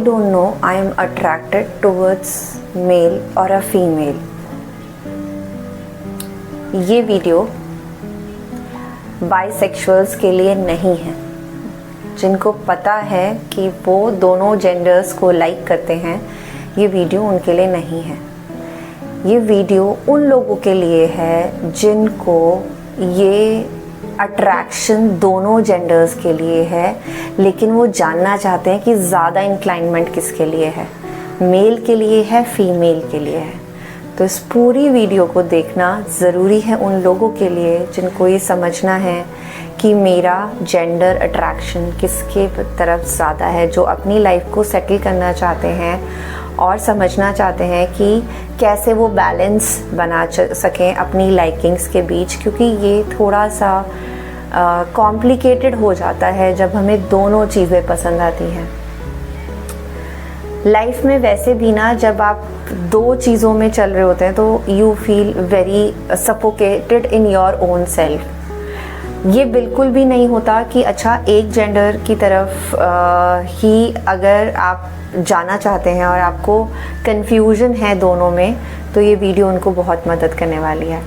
don't know I am attracted towards male or a female. ये video bisexuals के लिए नहीं है। जिनको पता है कि वो दोनों जेंडर्स को लाइक करते हैं, ये वीडियो उनके लिए नहीं है। ये वीडियो उन लोगों के लिए है जिनको ये अट्रैक्शन दोनों जेंडर्स के लिए है, लेकिन वो जानना चाहते हैं कि ज़्यादा इंक्लाइनमेंट किसके लिए है, मेल के लिए है, फीमेल के लिए है। तो इस पूरी वीडियो को देखना ज़रूरी है उन लोगों के लिए जिनको ये समझना है कि मेरा जेंडर अट्रैक्शन किसके तरफ ज़्यादा है, जो अपनी लाइफ को सेटल करना चाहते हैं और समझना चाहते हैं कि कैसे वो बैलेंस बना सकें अपनी लाइकिंग्स के बीच, क्योंकि ये थोड़ा सा कॉम्प्लिकेटेड हो जाता है जब हमें दोनों चीज़ें पसंद आती हैं। लाइफ में वैसे भी ना, जब आप दो चीज़ों में चल रहे होते हैं तो you feel very suffocated in your own self. ये बिल्कुल भी नहीं होता कि अच्छा एक जेंडर की तरफ ही अगर आप जाना चाहते हैं और आपको कन्फ्यूजन है दोनों में, तो ये वीडियो उनको बहुत मदद करने वाली है।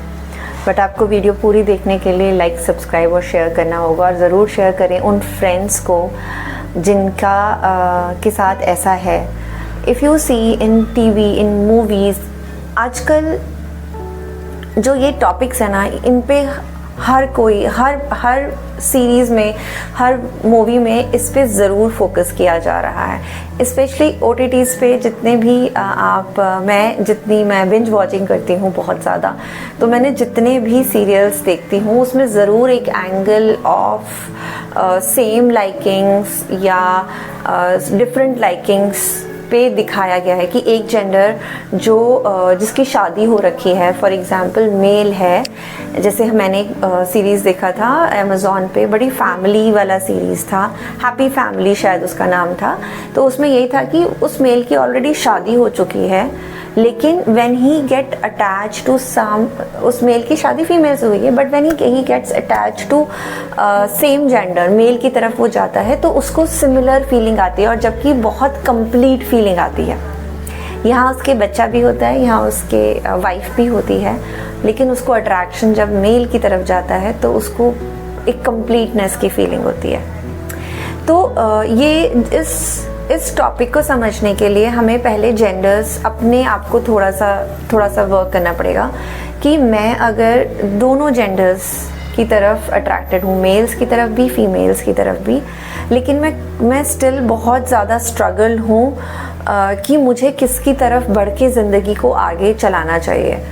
बट आपको वीडियो पूरी देखने के लिए लाइक, सब्सक्राइब और शेयर करना होगा, और ज़रूर शेयर करें उन फ्रेंड्स को जिनका के साथ ऐसा है। If you see in TV, in movies, आजकल जो ये टॉपिक्स है ना, इन पे हर कोई हर सीरीज़ में, हर मूवी में इस पे ज़रूर फोकस किया जा रहा है। स्पेशली OTTs पे जितने भी मैं बिंज वॉचिंग करती हूँ बहुत ज़्यादा, तो मैंने जितने भी सीरियल्स देखती हूँ उसमें ज़रूर एक एंगल ऑफ सेम लाइकिंग्स या डिफरेंट लाइकिंग्स पे दिखाया गया है कि एक जेंडर जिसकी शादी हो रखी है, फॉर एग्जांपल मेल है। जैसे मैंने सीरीज़ देखा था अमेज़ॉन पे, बड़ी फैमिली वाला सीरीज़ था, हैप्पी फैमिली शायद उसका नाम था। तो उसमें यही था कि उस मेल की ऑलरेडी शादी हो चुकी है, लेकिन when he get attach to some, उस मेल की शादी फीमेल से हुई है, but when he gets attach to same gender, male की तरफ वो जाता है, तो उसको सिमिलर फीलिंग आती है, और जबकि बहुत कंप्लीट फीलिंग आती है। यहाँ उसके बच्चा भी होता है, यहाँ उसके वाइफ भी होती है, लेकिन उसको अट्रैक्शन जब मेल की तरफ जाता है तो उसको एक कंप्लीटनेस की फीलिंग होती है। तो ये इस टॉपिक को समझने के लिए हमें पहले जेंडर्स, अपने आप को थोड़ा सा वर्क करना पड़ेगा कि मैं अगर दोनों जेंडर्स की तरफ अट्रैक्टेड हूँ, मेल्स की तरफ भी, फीमेल्स की तरफ भी, लेकिन मैं स्टिल बहुत ज़्यादा स्ट्रगल हूँ कि मुझे किसकी तरफ बढ़ के ज़िंदगी को आगे चलाना चाहिए।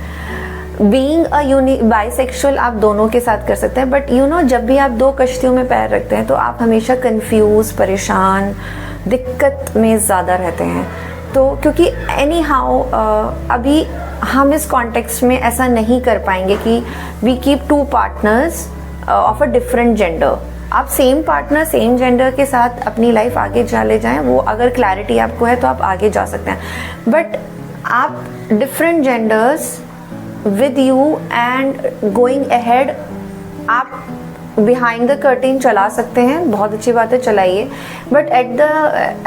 बीइंग अ बाइसेक्सुअल आप दोनों के साथ कर सकते हैं, बट जब भी आप दो कश्तियों में पैर रखते हैं तो आप हमेशा कंफ्यूज, परेशान, दिक्कत में ज़्यादा रहते हैं। तो क्योंकि एनी हाउ अभी हम इस कॉन्टेक्स्ट में ऐसा नहीं कर पाएंगे कि we keep two partners of a different gender. आप सेम पार्टनर, सेम जेंडर के साथ अपनी लाइफ आगे चले जाएं, वो अगर क्लैरिटी आपको है तो आप आगे जा सकते हैं। बट आप different genders with you and going ahead, आप बिहाइंड द कर्टेन चला सकते हैं, बहुत अच्छी बात है, चलाइए। But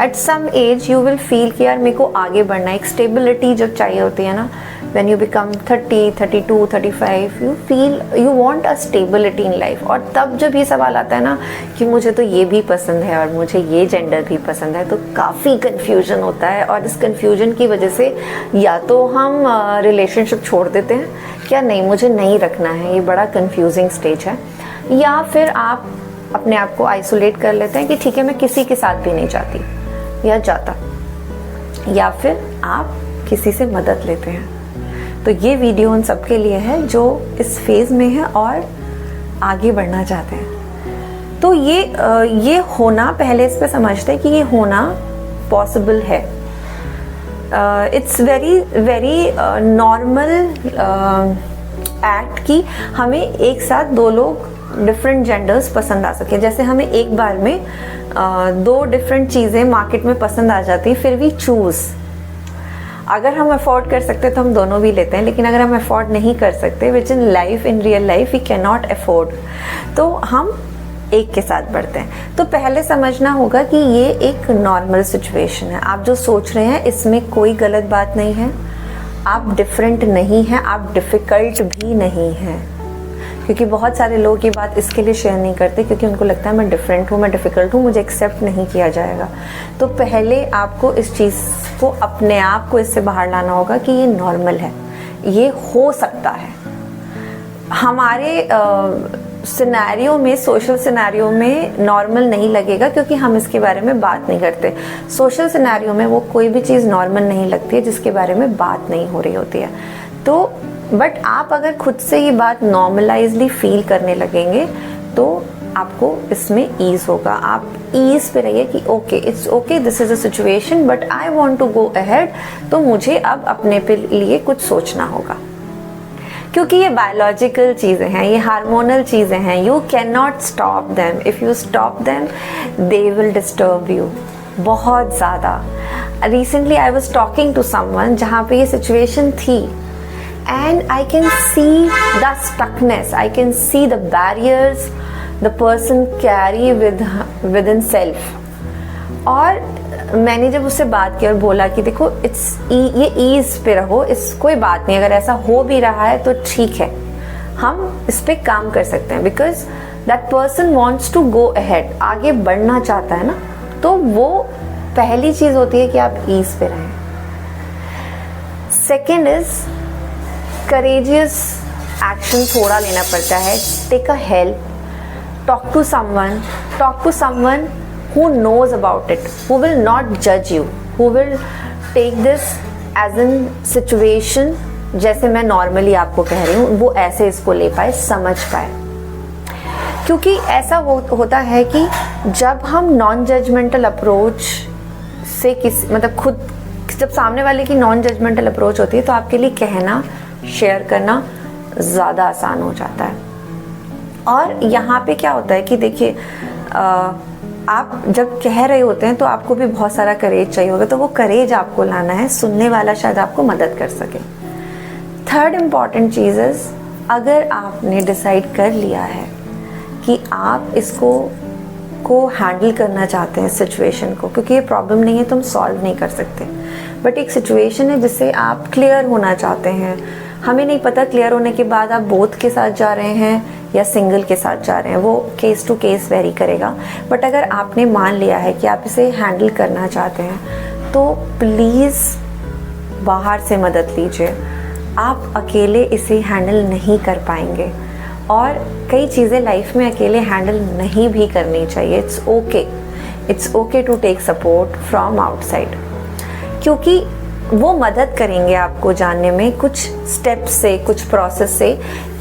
at some age you will feel कि यार मेरे को आगे बढ़ना है। एक स्टेबिलिटी जब चाहिए होती है ना, when you become 30, 32, 35, you feel you want a stability in life. और तब जब ये सवाल आता है ना कि मुझे तो ये भी पसंद है और मुझे ये जेंडर भी पसंद है, तो काफ़ी कन्फ्यूजन होता है। और इस कन्फ्यूजन की वजह से या तो हम रिलेशनशिप छोड़ देते हैं, क्या नहीं मुझे नहीं रखना है, ये बड़ा कन्फ्यूजिंग स्टेज है, या फिर आप अपने आप को आइसोलेट कर लेते हैं कि ठीक है मैं किसी के साथ भी नहीं जाती या जाता, या फिर आप किसी से मदद लेते हैं। तो ये वीडियो उन सबके लिए है जो इस फेज़ में है और आगे बढ़ना चाहते हैं। तो ये होना, पहले इस पे समझते हैं कि ये होना पॉसिबल है। It's very very normal act कि हमें एक साथ दो लोग डिफरेंट जेंडर्स पसंद आ सके। जैसे हमें एक बार में दो डिफरेंट चीज़ें मार्केट में पसंद आ जाती, फिर भी चूज़, अगर हम अफोर्ड कर सकते तो हम दोनों भी लेते हैं, लेकिन अगर हम अफोर्ड नहीं कर सकते, which in life, in real life we can not afford, तो हम एक के साथ बढ़ते हैं। तो पहले समझना होगा कि ये एक नॉर्मल सिचुएशन है। आप जो सोच रहे हैं इसमें कोई गलत बात नहीं है, आप डिफरेंट नहीं हैं, आप डिफ़िकल्ट भी नहीं हैं। क्योंकि बहुत सारे लोग ये बात इसके लिए शेयर नहीं करते क्योंकि उनको लगता है मैं डिफरेंट हूँ, मैं डिफ़िकल्ट हूँ, मुझे एक्सेप्ट नहीं किया जाएगा। तो पहले आपको इस चीज़ को, अपने आप को इससे बाहर लाना होगा कि ये नॉर्मल है, ये हो सकता है। हमारे सिनेरियो में, सोशल सिनेरियो में नॉर्मल नहीं लगेगा क्योंकि हम इसके बारे में बात नहीं करते। सोशल सिनेरियो में वो कोई भी चीज़ नॉर्मल नहीं लगती है जिसके बारे में बात नहीं हो रही होती है। तो बट आप अगर खुद से ये बात नॉर्मलाइजली फील करने लगेंगे तो आपको इसमें ईज होगा। आप ईज पे रहिए कि okay, it's okay, this is a situation but I want to go ahead. तो मुझे अब अपने पे लिए कुछ सोचना होगा क्योंकि ये बायोलॉजिकल चीज़ें हैं, ये हार्मोनल चीज़ें हैं। You can not stop them. If you stop them they will disturb you बहुत ज़्यादा। Recently I was talking to someone जहाँ पे ये सिचुएशन थी and I can see the stuckness, I can see the barriers the person carry within self। और मैंने जब उससे बात की और बोला कि देखो ये ईज पे रहो, इस कोई बात नहीं, अगर ऐसा हो भी रहा है तो ठीक है, हम इस पे काम कर सकते हैं। Because that person wants to go ahead, आगे बढ़ना चाहता है ना। तो वो पहली चीज होती है कि आप ईज पे रहें। सेकेंड इज करेजियस एक्शन थोड़ा लेना पड़ता है। Take a help, talk to someone who knows about it, who will not judge you, who will take this as an situation, जैसे मैं नॉर्मली आपको कह रही हूँ, वो ऐसे इसको ले पाए, समझ पाए। क्योंकि ऐसा होता है कि जब हम नॉन जजमेंटल अप्रोच से मतलब खुद, जब सामने वाले की नॉन जजमेंटल अप्रोच होती है तो आपके लिए कहना, शेयर करना ज़्यादा आसान हो जाता है। और यहाँ पे क्या होता है कि देखिए, आप जब कह रहे होते हैं तो आपको भी बहुत सारा करेज चाहिए होगा, तो वो करेज आपको लाना है, सुनने वाला शायद आपको मदद कर सके। थर्ड इम्पॉर्टेंट चीज़ इज़, अगर आपने डिसाइड कर लिया है कि आप इसको हैंडल करना चाहते हैं सिचुएशन को, क्योंकि ये प्रॉब्लम नहीं है तो हम सॉल्व नहीं कर सकते, बट एक सिचुएशन है जिससे आप क्लियर होना चाहते हैं। हमें नहीं पता क्लियर होने के बाद आप बोथ के साथ जा रहे हैं या सिंगल के साथ जा रहे हैं, वो केस टू केस वेरी करेगा। बट अगर आपने मान लिया है कि आप इसे हैंडल करना चाहते हैं तो प्लीज़ बाहर से मदद लीजिए। आप अकेले इसे हैंडल नहीं कर पाएंगे और कई चीज़ें लाइफ में अकेले हैंडल नहीं भी करनी चाहिए। It's okay to take support from outside, क्योंकि वो मदद करेंगे आपको जानने में कुछ स्टेप्स से, कुछ प्रोसेस से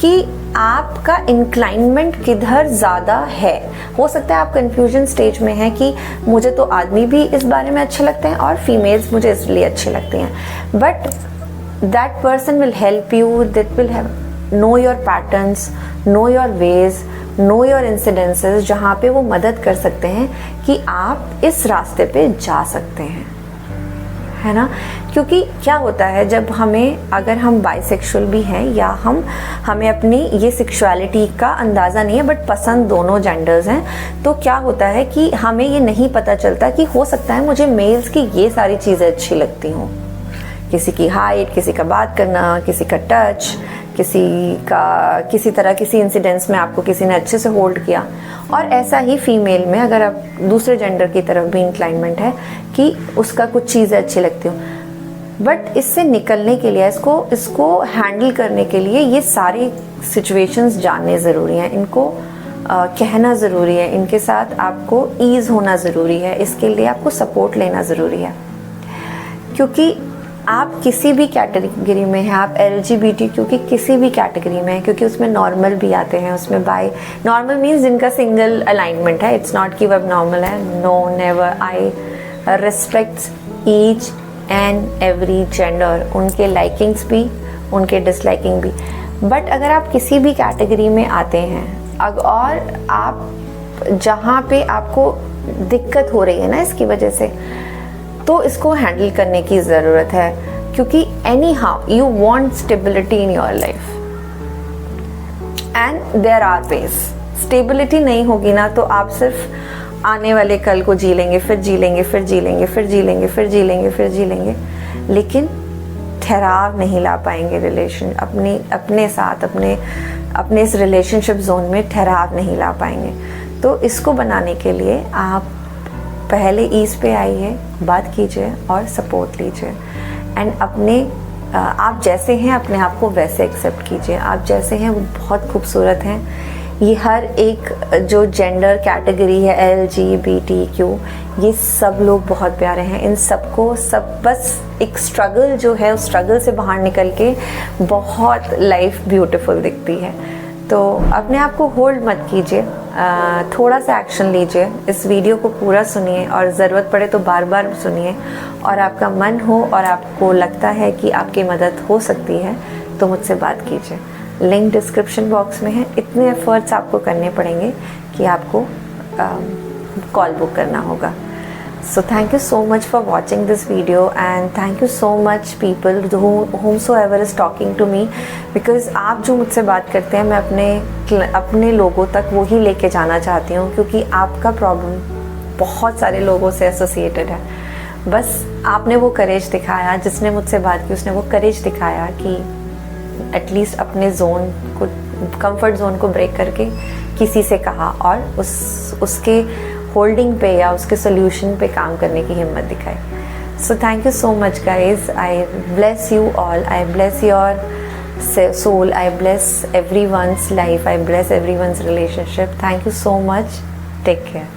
कि आपका इंक्लाइनमेंट किधर ज़्यादा है। हो सकता है आप कंफ्यूजन स्टेज में हैं कि मुझे तो आदमी भी इस बारे में अच्छे लगते हैं और फीमेल्स मुझे इसलिए अच्छे लगते हैं, but that person will help you, that will know your patterns, know your ways, know your incidences, जहाँ पे वो मदद कर सकते हैं कि आप इस रास्ते पे जा सकते हैं, है ना। क्योंकि क्या होता है, जब अगर हम बाइसेक्सुअल भी हैं या हमें अपनी ये सेक्सुअलिटी का अंदाज़ा नहीं है बट पसंद दोनों जेंडर्स हैं, तो क्या होता है कि हमें ये नहीं पता चलता कि हो सकता है मुझे मेल्स की ये सारी चीज़ें अच्छी लगती हों, किसी की हाइट, किसी का बात करना, किसी का टच, किसी तरह किसी इंसिडेंट्स में आपको किसी ने अच्छे से होल्ड किया। और ऐसा ही फीमेल में अगर आप दूसरे जेंडर की तरफ भी इंक्लाइनमेंट है कि उसका कुछ चीज़ें अच्छी लगती हूँ, बट इससे निकलने के लिए, इसको हैंडल करने के लिए ये सारी सिचुएशंस जानने ज़रूरी हैं, इनको कहना ज़रूरी है, इनके साथ आपको ईज़ होना ज़रूरी है, इसके लिए आपको सपोर्ट लेना ज़रूरी है। क्योंकि आप किसी भी कैटेगरी में हैं, आप LGBT क्योंकि किसी भी कैटेगरी में हैं, क्योंकि उसमें नॉर्मल भी आते हैं, उसमें बाय नॉर्मल मीन्स जिनका सिंगल अलाइनमेंट है, इट्स नॉट कि अब नॉर्मल है, no never. I respect each and every gender, उनके लाइकिंग्स भी, उनके डिसलाइकिंग भी। बट अगर आप किसी भी कैटेगरी में आते हैं और आप जहाँ पे आपको दिक्कत हो रही है ना इसकी वजह से, तो इसको हैंडल करने की ज़रूरत है। क्योंकि anyhow you want stability in your life and there are ways, stability नहीं होगी ना तो आप सिर्फ आने वाले कल को जी लेंगे, फिर जी लेंगे, फिर जी लेंगे, फिर जी लेंगे, फिर जी लेंगे, फिर जी लेंगे, लेकिन ठहराव नहीं ला पाएंगे रिलेशन अपने साथ, अपने इस रिलेशनशिप जोन में ठहराव नहीं ला पाएंगे। तो इसको बनाने के लिए आप पहले ईज पे आइए, बात कीजिए और सपोर्ट लीजिए एंड आप जैसे हैं अपने आप को वैसे एक्सेप्ट कीजिए। आप जैसे हैं वो बहुत खूबसूरत हैं। ये हर एक जो जेंडर कैटेगरी है LGBTQ, ये सब लोग बहुत प्यारे हैं। इन सबको बस एक स्ट्रगल जो है उस स्ट्रगल से बाहर निकल के बहुत लाइफ ब्यूटीफुल दिखती है। तो अपने आप को होल्ड मत कीजिए, थोड़ा सा एक्शन लीजिए। इस वीडियो को पूरा सुनिए और ज़रूरत पड़े तो बार बार सुनिए, और आपका मन हो और आपको लगता है कि आपकी मदद हो सकती है तो मुझसे बात कीजिए। लिंक डिस्क्रिप्शन बॉक्स में है। इतने एफर्ट्स आपको करने पड़ेंगे कि आपको कॉल बुक करना होगा। So thank you so much for watching this video, and thank you so much people whomsoever is talking to me, because आप जो मुझसे बात करते हैं मैं अपने लोगों तक वो ही लेके जाना चाहती हूँ, क्योंकि आपका प्रॉब्लम बहुत सारे लोगों से एसोसिएटेड है। बस आपने वो करेज दिखाया, जिसने मुझसे बात की उसने वो करेज दिखाया कि एटलीस्ट अपने जोन को, कंफर्ट जोन को ब्रेक करके किसी से कहा और उसके होल्डिंग पे या उसके सोल्यूशन पे काम करने की हिम्मत दिखाई। So thank you so much guys. I bless you all, I bless your soul, I bless everyone's life, I bless everyone's relationship. Thank you so much. Take care.